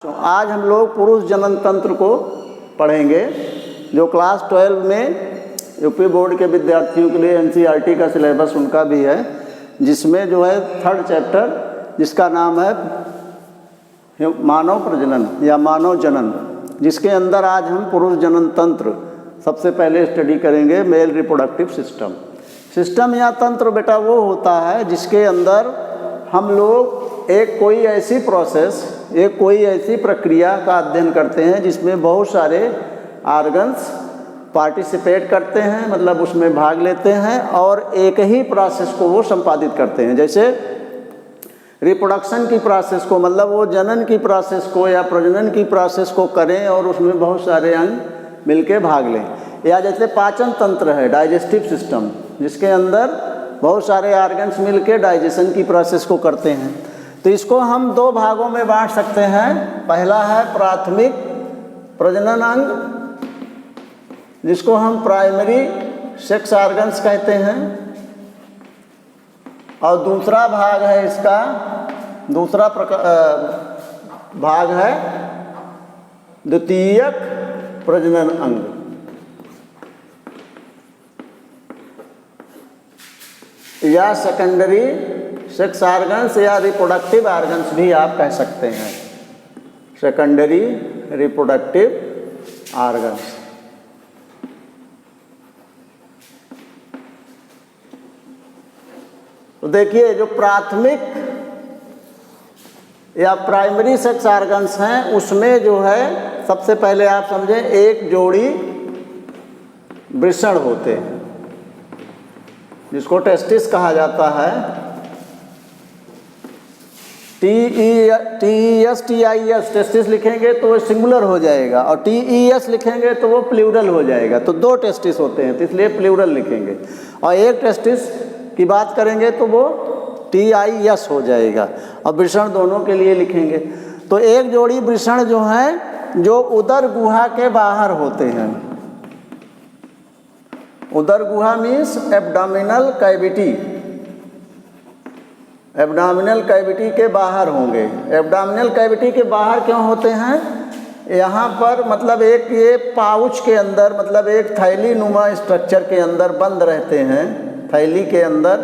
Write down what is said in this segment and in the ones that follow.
तो आज हम लोग पुरुष जनन तंत्र को पढ़ेंगे, जो क्लास 12 में यूपी बोर्ड के विद्यार्थियों के लिए एनसीईआरटी का सिलेबस उनका भी है, जिसमें जो है 3rd चैप्टर जिसका नाम है मानव प्रजनन या मानव जनन, जिसके अंदर आज हम पुरुष जनन तंत्र सबसे पहले स्टडी करेंगे। मेल रिप्रोडक्टिव सिस्टम या तंत्र बेटा वो होता है जिसके अंदर हम लोग कोई ऐसी प्रक्रिया का अध्ययन करते हैं जिसमें बहुत सारे ऑर्गन्स पार्टिसिपेट करते हैं, मतलब उसमें भाग लेते हैं और एक ही प्रोसेस को वो संपादित करते हैं। जैसे रिप्रोडक्शन की प्रोसेस को, मतलब वो जनन की प्रोसेस को या प्रजनन की प्रोसेस को करें और उसमें बहुत सारे अंग मिलके भाग लें। या जैसे पाचन तंत्र है, डाइजेस्टिव सिस्टम, जिसके अंदर बहुत सारे ऑर्गन्स मिलके डाइजेशन की प्रोसेस को करते हैं। तो इसको हम 2 भागों में बांट सकते हैं। पहला है प्राथमिक प्रजनन अंग, जिसको हम प्राइमरी सेक्स ऑर्गन्स कहते हैं, और दूसरा भाग है इसका, भाग है द्वितीयक प्रजनन अंग। या सेकेंडरी सेक्स ऑर्गन्स या रिप्रोडक्टिव ऑर्गन्स भी आप कह सकते हैं, सेकेंडरी रिप्रोडक्टिव ऑर्गन्स। तो देखिए, जो प्राथमिक या प्राइमरी सेक्स ऑर्गन्स हैं उसमें जो है सबसे पहले आप समझें एक जोड़ी वृषण होते हैं, जिसको टेस्टिस कहा जाता है। TES टेस्टिस लिखेंगे तो वो सिंगुलर हो जाएगा, और TES लिखेंगे तो वो प्लूरल हो जाएगा। तो 2 टेस्टिस होते हैं, तो इसलिए प्लूरल लिखेंगे। और एक टेस्टिस की बात करेंगे तो वो TIS हो जाएगा, और वृषण दोनों के लिए लिखेंगे। तो एक जोड़ी वृषण जो हैं जो उदर गुहा के बाहर होते हैं। उदर गुहा means abdominal cavity, abdominal cavity के बाहर होंगे। एब्डोमिनल कैविटी के बाहर क्यों होते हैं? यहाँ पर मतलब एक ये पाउच के अंदर, मतलब एक थैली नुमा स्ट्रक्चर के अंदर बंद रहते हैं, थैली के अंदर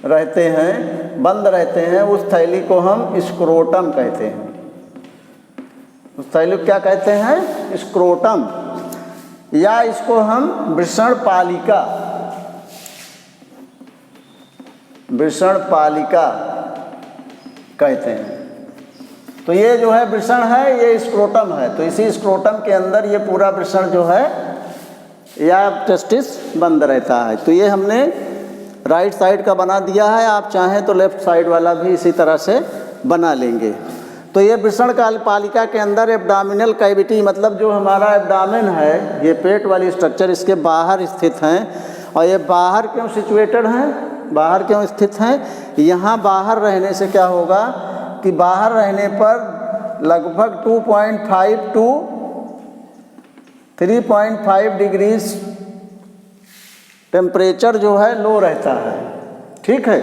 रहते हैं, बंद रहते हैं। उस थैली को हम स्क्रोटम कहते हैं। उस थैली को क्या कहते हैं? स्क्रोटम, या इसको हम वृषण पालिका कहते हैं। तो ये जो है वृषण है, ये स्क्रोटम है। तो इसी स्क्रोटम के अंदर ये पूरा वृषण जो है या टेस्टिस बंद रहता है। तो ये हमने राइट साइड का बना दिया है, आप चाहें तो लेफ्ट साइड वाला भी इसी तरह से बना लेंगे। तो ये वृषण पालिका के अंदर एब्डोमिनल कैविटी, मतलब जो हमारा एब्डोमेन है, ये पेट वाली स्ट्रक्चर इसके बाहर स्थित हैं। और ये बाहर क्यों सिचुएटेड हैं, बाहर क्यों स्थित हैं? यहाँ बाहर रहने से क्या होगा कि बाहर रहने पर लगभग 2.5 to 3.5 डिग्रीज टेम्परेचर जो है लो रहता है, ठीक है।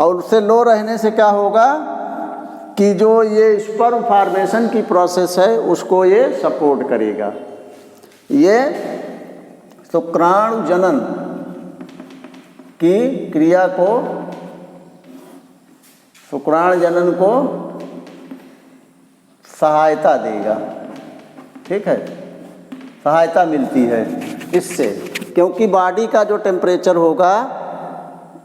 और उससे लो रहने से क्या होगा कि जो ये स्पर्म फॉर्मेशन की प्रोसेस है उसको ये सपोर्ट करेगा। ये शुक्राणु जनन की क्रिया को, शुक्राणु जनन को सहायता देगा, ठीक है, सहायता मिलती है इससे। क्योंकि बॉडी का जो टेम्परेचर होगा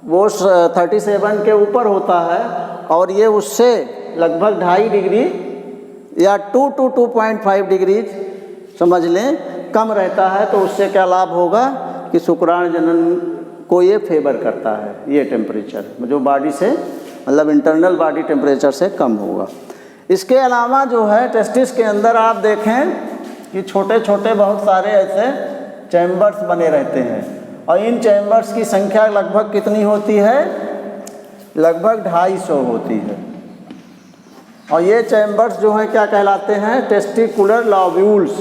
वो 37 के ऊपर होता है, और ये उससे लगभग 2.5 डिग्री या 2 to 2.5 डिग्री समझ लें कम रहता है। तो उससे क्या लाभ होगा कि शुक्राणु जनन को ये फेवर करता है। ये टेम्परेचर जो बॉडी से, मतलब इंटरनल बॉडी टेम्परेचर से कम होगा। इसके अलावा जो है टेस्टिस के अंदर आप देखें कि छोटे छोटे बहुत सारे ऐसे चैम्बर्स बने रहते हैं, और इन चैम्बर्स की संख्या लगभग कितनी होती है? लगभग 250 होती है। और ये चैम्बर्स जो है क्या कहलाते हैं? टेस्टिकुलर लॉब्यूल्स,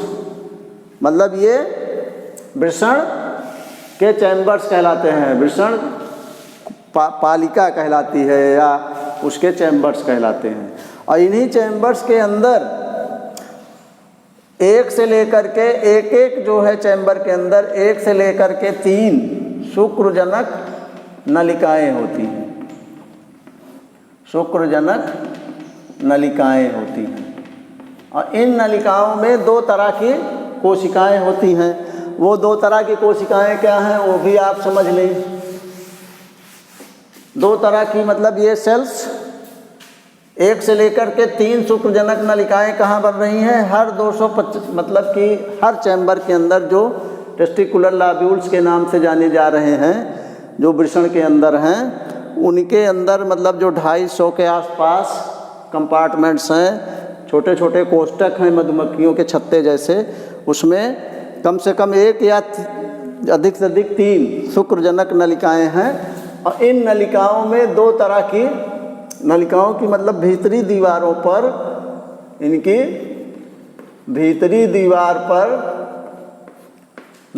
मतलब ये वृषण के चैम्बर्स कहलाते हैं। वृषण पालिका कहलाती है या उसके चैम्बर्स कहलाते हैं। और इन्हीं चैम्बर्स के अंदर एक से लेकर के एक जो है चैम्बर के अंदर 1 से लेकर के 3 शुक्रजनक नलिकाएं होती हैं, शुक्रजनक नलिकाएं होती हैं। और इन नलिकाओं में 2 तरह की कोशिकाएं होती हैं। वो 2 तरह की कोशिकाएं क्या हैं वो भी आप समझ लें। 2 तरह की मतलब ये सेल्स 1 से लेकर के 3 शुक्रजनक नलिकाएं कहाँ बन रही हैं, हर 225 मतलब कि हर चैम्बर के अंदर जो टेस्टिकुलर लॉब्यूल्स के नाम से जाने जा रहे हैं, जो वृषण के अंदर हैं, उनके अंदर मतलब जो 250 के आसपास कंपार्टमेंट्स हैं, छोटे छोटे कोष्ठक हैं मधुमक्खियों के छत्ते जैसे, उसमें कम से कम 1 या अधिक से अधिक 3 शुक्रजनक नलिकाएं हैं। और इन नलिकाओं में 2 तरह की नलिकाओं की मतलब भीतरी दीवारों पर, इनकी भीतरी दीवार पर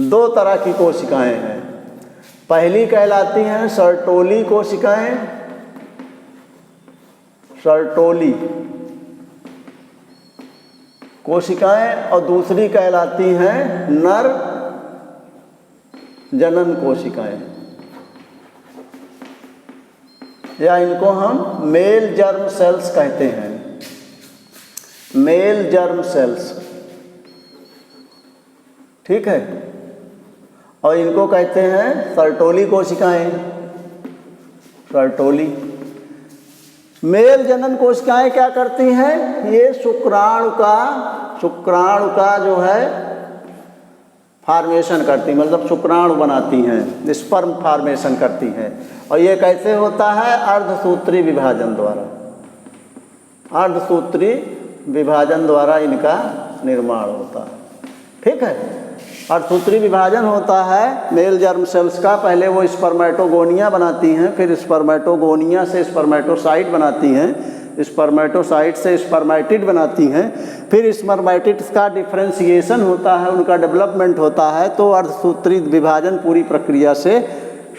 2 तरह की कोशिकाएं हैं। पहली कहलाती हैं सर्टोली कोशिकाएं, सर्टोली कोशिकाएं, और दूसरी कहलाती हैं नर जनन कोशिकाएं, या इनको हम मेल जर्म सेल्स कहते हैं, मेल जर्म सेल्स, ठीक है। और इनको कहते हैं सर्टोली कोशिकाएं, सर्टोली। मेल जनन कोशिकाएं क्या करती हैं, ये शुक्राणु का जो है फार्मेशन करती, मतलब शुक्राणु बनाती हैं, स्पर्म फार्मेशन करती हैं। और ये कैसे होता है, अर्धसूत्री विभाजन द्वारा, अर्धसूत्री विभाजन द्वारा इनका निर्माण होता है, ठीक है। अर्धसूत्री विभाजन होता है मेल जर्म सेल्स का। पहले वो स्पर्मेटोगोनिया बनाती हैं, फिर स्पर्मेटोगोनिया से स्पर्मेटोसाइट बनाती हैं, स्पर्मेटोसाइट से स्पर्मेटिड बनाती हैं, फिर स्पर्मेटिड्स का डिफ्रेंशिएशन होता है, उनका डेवलपमेंट होता है, तो अर्धसूत्री विभाजन पूरी प्रक्रिया से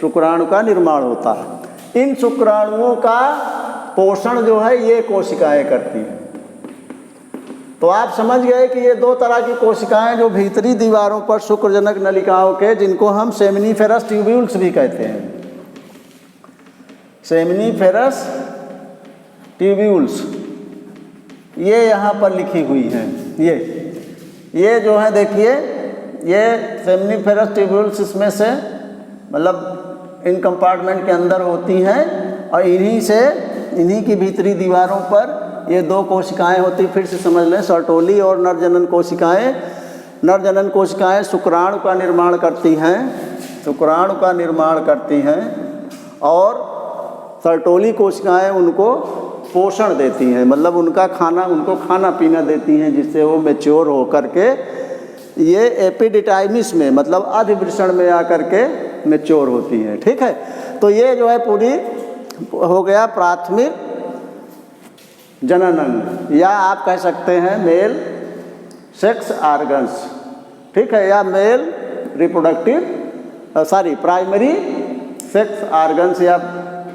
शुक्राणु का निर्माण होता है। इन शुक्राणुओं का पोषण जो है ये कोशिकाएं करती हैं। तो आप समझ गए कि ये 2 तरह की कोशिकाएं जो भीतरी दीवारों पर शुक्रजनक नलिकाओं के, जिनको हम सेमिनिफेरस ट्यूब्यूल्स भी कहते हैं, सेमिनिफेरस ट्यूब्यूल्स, ये यहाँ पर लिखी हुई हैं। ये जो है देखिए, ये सेमिनिफेरस ट्यूब्यूल्स इसमें से मतलब इन कंपार्टमेंट के अंदर होती हैं, और इन्हीं की भीतरी दीवारों पर ये 2 कोशिकाएं होती। फिर से समझ लें, सर्टोली और नरजनन कोशिकाएं। नरजनन कोशिकाएं शुक्राणु का निर्माण करती हैं, शुक्राणु का निर्माण करती हैं, और सर्टोली कोशिकाएं उनको पोषण देती हैं, मतलब उनको खाना पीना देती हैं, जिससे वो मैच्योर होकर के ये एपिडिटाइमिस में मतलब अधिवृषण में आकर के मैच्योर होती हैं, ठीक है। तो ये जो है पूरी हो गया प्राथमिक जनन अंग, या आप कह सकते हैं मेल सेक्स आर्गन्स, ठीक है, या मेल प्राइमरी सेक्स आर्गन्स या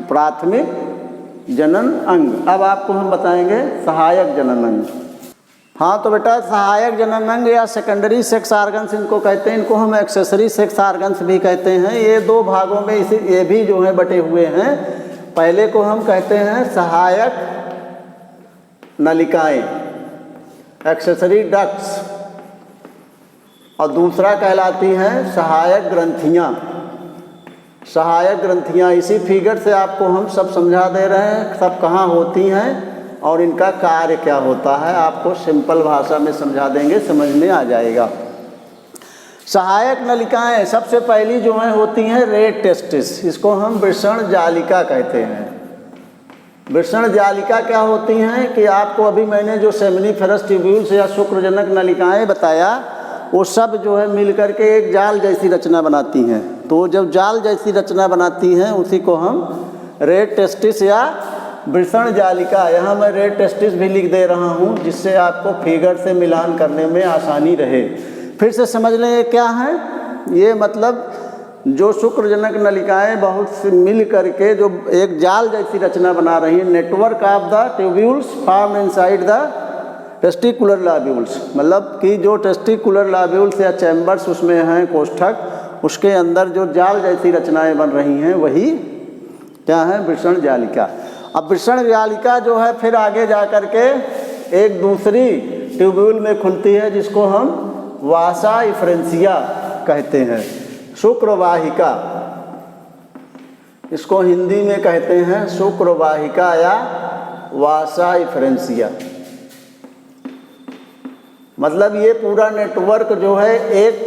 प्राथमिक जनन अंग। अब आपको हम बताएंगे सहायक जनन अंग। हाँ तो बेटा, सहायक जनन अंग या सेकेंडरी सेक्स आर्गन्स इनको कहते हैं, इनको हम एक्सेसरी सेक्स आर्गन्स भी कहते हैं। ये 2 भागों में ये भी जो है बटे हुए हैं। पहले को हम कहते हैं सहायक नलिकाएं, एक्सेसरी डक्ट्स, और दूसरा कहलाती हैं सहायक ग्रंथियां। सहायक ग्रंथियां इसी फिगर से आपको हम सब समझा दे रहे हैं, सब कहाँ होती हैं और इनका कार्य क्या होता है, आपको सिंपल भाषा में समझा देंगे, समझ में आ जाएगा। सहायक नलिकाएं सबसे पहली जो हैं होती हैं रेड टेस्टिस, इसको हम वृषण जालिका कहते हैं। वृषण जालिका क्या होती हैं कि आपको अभी मैंने जो सेमिनिफेरस ट्यूब्यूल्स या शुक्रजनक नलिकाएं बताया, वो सब जो है मिलकर के एक जाल जैसी रचना बनाती हैं। तो जब जाल जैसी रचना बनाती हैं उसी को हम रेड टेस्टिस या वृषण जालिका, यहाँ मैं रेड टेस्टिस भी लिख दे रहा हूँ जिससे आपको फिगर से मिलान करने में आसानी रहे। फिर से समझ लें ये क्या है, ये मतलब जो शुक्रजनक नलिकाएं बहुत सी मिल करके जो एक जाल जैसी रचना बना रही है, network of the tubules form inside the testicular lobules, मतलब कि जो टेस्टिकुलर लॉब्यूल्स या चैम्बर्स उसमें हैं कोष्ठक, उसके अंदर जो जाल जैसी रचनाएं बन रही हैं वही क्या है, वृषण जालिका। अब वृषण जालिका जो है फिर आगे जा कर के एक दूसरी ट्यूब्यूल में खुलती है जिसको हम वासा इफ्रेंसिया कहते हैं, शुक्रवाहिका, इसको हिंदी में कहते हैं शुक्रवाहिका या वासा इफ्रेंसिया। मतलब ये पूरा नेटवर्क जो है एक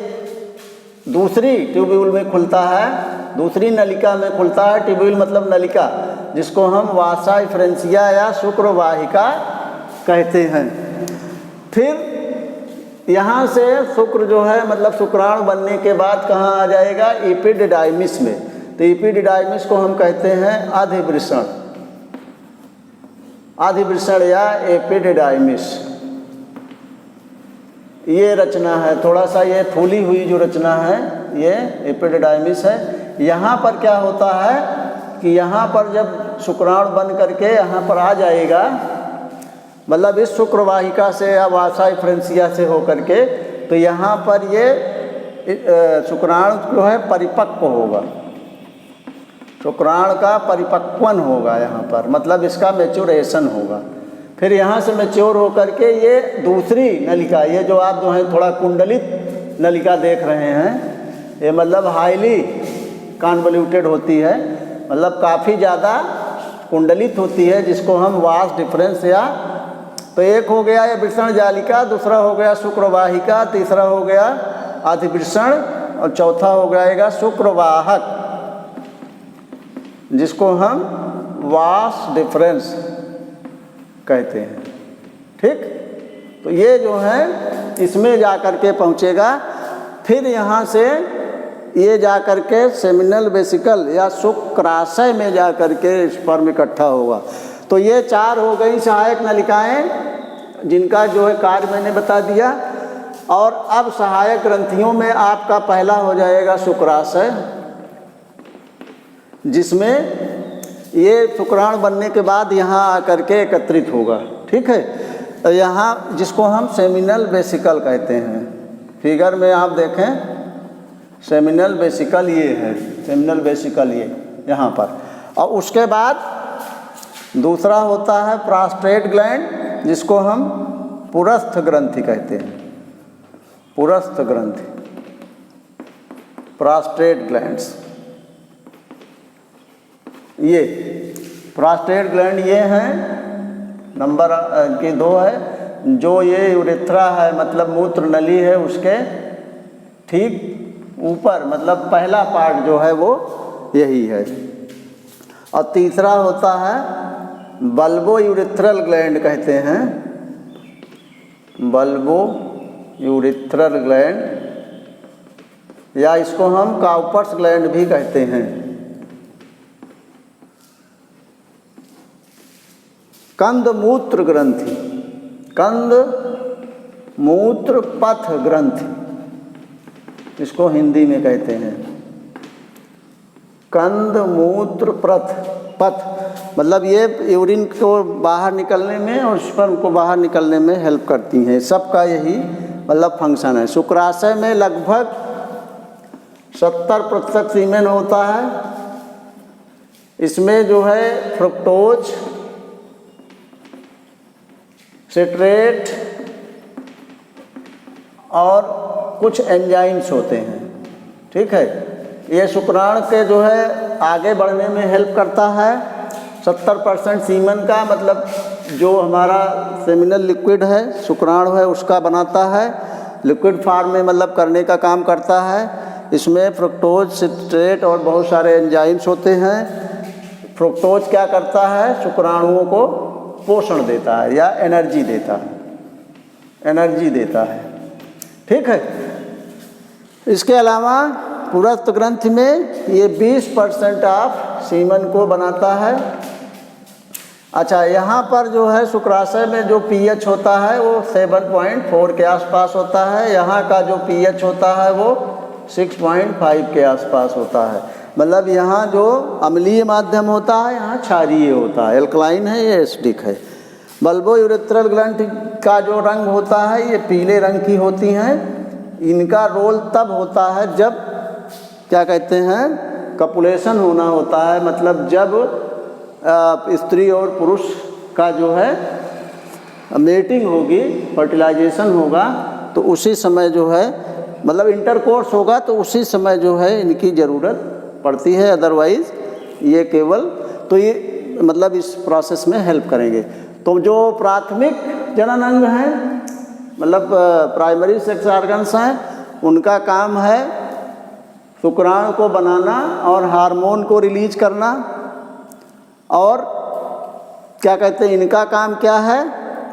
दूसरी ट्यूब्यूल में खुलता है, दूसरी नलिका में खुलता है। ट्यूब्यूल मतलब नलिका, जिसको हम वासा इफ्रेंसिया या शुक्रवाहिका कहते हैं। फिर यहाँ से शुक्र जो है मतलब शुक्राणु बनने के बाद कहाँ आ जाएगा, एपिडिडाइमिस में। तो एपिडिडाइमिस को हम कहते हैं अधिवृषण, अधिवृषण या एपिडिडाइमिस। ये रचना है, थोड़ा सा ये फूली हुई जो रचना है ये एपिडिडाइमिस है। यहाँ पर क्या होता है कि यहाँ पर जब शुक्राणु बन करके यहाँ पर आ जाएगा, मतलब इस शुक्रवाहिका से या वासा इफ्रेंसिया से होकर के, तो यहाँ पर ये शुक्राणु जो है परिपक्व होगा, शुक्राणु का परिपक्वन होगा यहाँ पर, मतलब इसका मैच्योरेशन होगा। फिर यहाँ से मैच्योर होकर के ये दूसरी नलिका, ये जो आप जो है थोड़ा कुंडलित नलिका देख रहे हैं, ये मतलब हाईली कॉन्वोल्यूटेड होती है, मतलब काफ़ी ज़्यादा कुंडलित होती है, जिसको हम वास डिफरेंस या, तो एक हो गया ये वृषण जालिका, दूसरा हो गया शुक्रवाहिका, तीसरा हो गया अधिवृषण और चौथा हो जाएगा शुक्रवाहक, जिसको हम वास डिफरेंस कहते हैं। ठीक, तो ये जो है इसमें जा कर के पहुँचेगा। फिर यहाँ से ये जा कर के सेमिनल वेसिकल या शुक्राशय में जा कर के स्पर्म इकट्ठा होगा। तो ये चार हो गई सहायक नलिकाएं जिनका जो है कार्य मैंने बता दिया। और अब सहायक ग्रंथियों में आपका पहला हो जाएगा शुक्राशय, जिसमें ये शुक्राणु बनने के बाद यहाँ आकर के एकत्रित होगा। ठीक है, तो यहाँ जिसको हम सेमिनल वेसिकल कहते हैं, फिगर में आप देखें सेमिनल वेसिकल ये है, सेमिनल वेसिकल ये यहाँ पर। और उसके बाद दूसरा होता है प्रोस्टेट ग्लैंड, जिसको हम पुरस्थ ग्रंथि कहते हैं, पुरस्थ ग्रंथि, प्रोस्टेट ग्लैंड्स। ये प्रोस्टेट ग्लैंड ये हैं, नंबर के 2 है। जो ये यूरेथ्रा है मतलब मूत्र नली है, उसके ठीक ऊपर मतलब पहला पार्ट जो है वो यही है। और तीसरा होता है बल्बो यूरेथ्रल ग्लैंड कहते हैं, बल्बो यूरेथ्रल ग्लैंड, या इसको हम काउपर्स ग्लैंड भी कहते हैं। कंद मूत्र ग्रंथि, कंद मूत्र पथ ग्रंथि, इसको हिंदी में कहते हैं कंद मूत्र पथ, मतलब ये यूरिन को बाहर निकलने में और स्पर्म को बाहर निकलने में हेल्प करती हैं। सबका यही मतलब फंक्शन है। शुक्राशय में लगभग 70% सीमेन होता है। इसमें जो है फ्रुक्टोज, सिट्रेट और कुछ एंजाइम्स होते हैं। ठीक है, ये शुक्राणु के जो है आगे बढ़ने में हेल्प करता है। 70% सीमन का मतलब जो हमारा सेमिनल लिक्विड है, शुक्राणु है, उसका बनाता है, लिक्विड फॉर्म में मतलब करने का काम करता है। इसमें फ्रुक्टोज, सिट्रेट और बहुत सारे एंजाइम्स होते हैं। फ्रुक्टोज क्या करता है, शुक्राणुओं को पोषण देता है या एनर्जी देता है, एनर्जी देता है। ठीक है, इसके अलावा पुरस्थ ग्रंथि में ये 20% ऑफ सीमन को बनाता है। अच्छा, यहाँ पर जो है शुक्राशय में जो पीएच होता है वो 7.4 के आसपास होता है। यहाँ का जो पीएच होता है वो 6.5 के आसपास होता है। मतलब यहाँ जो अम्लीय माध्यम होता है यहाँ क्षारीय होता है, एल्कलाइन है, ये एसिडिक है। बल्बोयूरेथ्रल ग्लैंड का जो रंग होता है ये पीले रंग की होती हैं। इनका रोल तब होता है जब क्या कहते हैं कपुलेशन होना होता है, मतलब जब स्त्री और पुरुष का जो है मेटिंग होगी, फर्टिलाइजेशन होगा, तो उसी समय जो है मतलब इंटरकोर्स होगा तो उसी समय जो है इनकी ज़रूरत पड़ती है। अदरवाइज़ ये केवल तो ये मतलब इस प्रोसेस में हेल्प करेंगे। तो जो प्राथमिक जनन अंग हैं मतलब प्राइमरी सेक्स ऑर्गन्स हैं, उनका काम है शुक्राणु को बनाना और हार्मोन को रिलीज करना। और क्या कहते हैं इनका काम क्या है,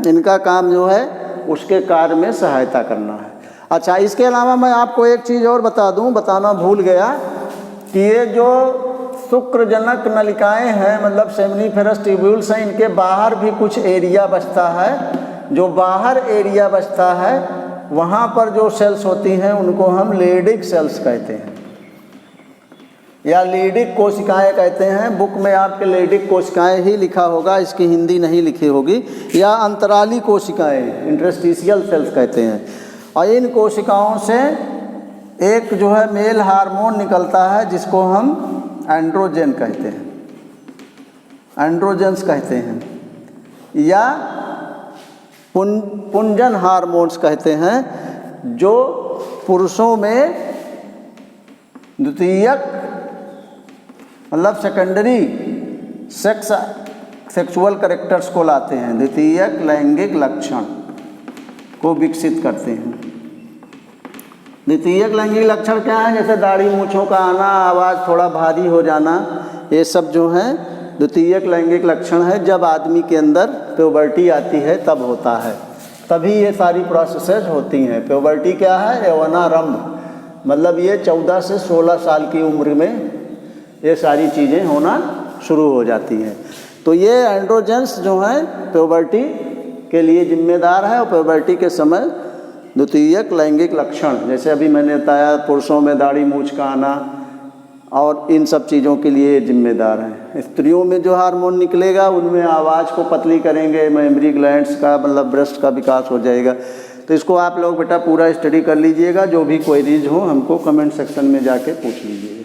इनका काम जो है उसके कार्य में सहायता करना है। अच्छा, इसके अलावा मैं आपको एक चीज़ और बता दूं, बताना भूल गया कि ये जो शुक्रजनक नलिकाएं हैं मतलब सेमिनिफेरस ट्यूब्यूल्स हैं, इनके बाहर भी कुछ एरिया बचता है। जो बाहर एरिया बचता है वहाँ पर जो सेल्स होती हैं उनको हम लेडिक सेल्स कहते हैं या लीडिक कोशिकाएं कहते हैं। बुक में आपके लेडिक कोशिकाएं ही लिखा होगा, इसकी हिंदी नहीं लिखी होगी। या अंतराली कोशिकाएं इंटरस्टिशियल सेल्स कहते हैं। और इन कोशिकाओं से एक जो है मेल हार्मोन निकलता है जिसको हम एंड्रोजन कहते हैं, एंड्रोजन्स कहते हैं, या पुंजन हार्मोन्स कहते हैं, जो पुरुषों में द्वितीयक मतलब सेकेंडरी सेक्सुअल कैरेक्टर्स को लाते हैं, द्वितीयक लैंगिक लक्षण को विकसित करते हैं। द्वितीयक लैंगिक लक्षण क्या है? जैसे दाढ़ी मूँछों का आना, आवाज़ थोड़ा भारी हो जाना, ये सब जो है द्वितीयक लैंगिक लक्षण है। जब आदमी के अंदर प्यूबर्टी आती है तब होता है, तभी ये सारी प्रोसेसेस होती हैं। प्यूबर्टी क्या है? यौवनारंभ, मतलब ये 14 से 16 साल की उम्र में ये सारी चीज़ें होना शुरू हो जाती हैं। तो ये एंड्रोजेंस जो हैं प्यूबर्टी के लिए जिम्मेदार है। और प्यूबर्टी के समय द्वितीयक लैंगिक लक्षण, जैसे अभी मैंने बताया पुरुषों में दाढ़ी मूंछ का आना और इन सब चीज़ों के लिए जिम्मेदार हैं। स्त्रियों में जो हार्मोन निकलेगा उनमें आवाज़ को पतली करेंगे, मेमोरी ग्लैंड्स का मतलब ब्रेस्ट का विकास हो जाएगा। तो इसको आप लोग बेटा पूरा स्टडी कर लीजिएगा। जो भी क्वेरीज हो हमको कमेंट सेक्शन में जाके पूछ लीजिए।